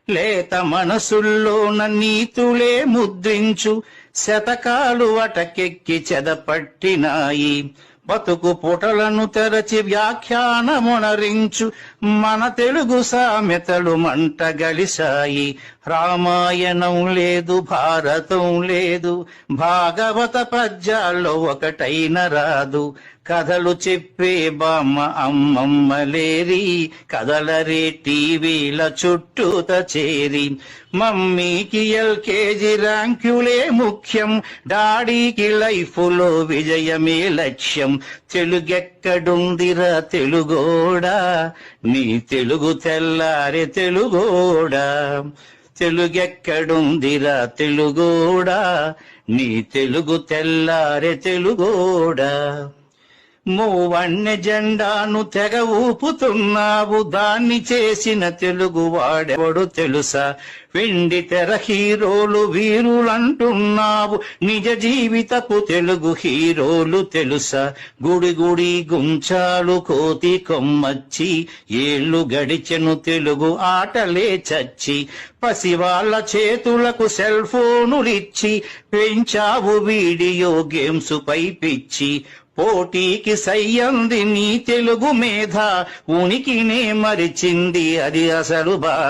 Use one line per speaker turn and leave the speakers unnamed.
లేత మనసుల్లోన నీతులే ముద్రించు శతకాలు అటకెక్కి చెదపట్టినాయి. బతుకు పుటలను తెరచి వ్యాఖ్యానమునరించు మన తెలుగు సామెతలు మంట గలిసాయి. రామాయణం లేదు, భారతం లేదు, భాగవత పద్యాల్లో ఒకటైన రాదు. కథలు చెప్పే బామ్మ అమ్మమ్మ లేరి, కథలరే టీవీల చుట్టూత చేరి. మమ్మీకి ఎల్కేజీ ర్యాంకులే ముఖ్యం, డాడీకి లైఫ్లో విజయమే లక్ష్యం. తెలుగెక్కడుందిరా తెలుగోడా, నీ తెలుగు తెల్లారే తెలుగోడా. తెలుగెక్కడుందిరా తెలుగోడా, నీ తెలుగు తెల్లారే తెలుగోడా. మూవన్నె జెండాను తెగ ఊపుతున్నావు, దాన్ని చేసిన తెలుగు వాడెవడు తెలుసా? వెండి తెర హీరోలు వీరులంటున్నావు, నిజ జీవితపు తెలుగు హీరోలు తెలుసా? గుడి గుడి గుంచాలు కోతి కొమ్మచ్చి, ఏళ్ళు గడిచెను తెలుగు ఆటలే చచ్చి. పసివాళ్ల చేతులకు సెల్ ఫోనులిచ్చి పెంచావు వీడియో గేమ్స్ పై పిచ్చి. పోటీకి సయ్యంది నీ తెలుగు మేధ, ఉనికినే మరిచింది అది అసలు బాధ.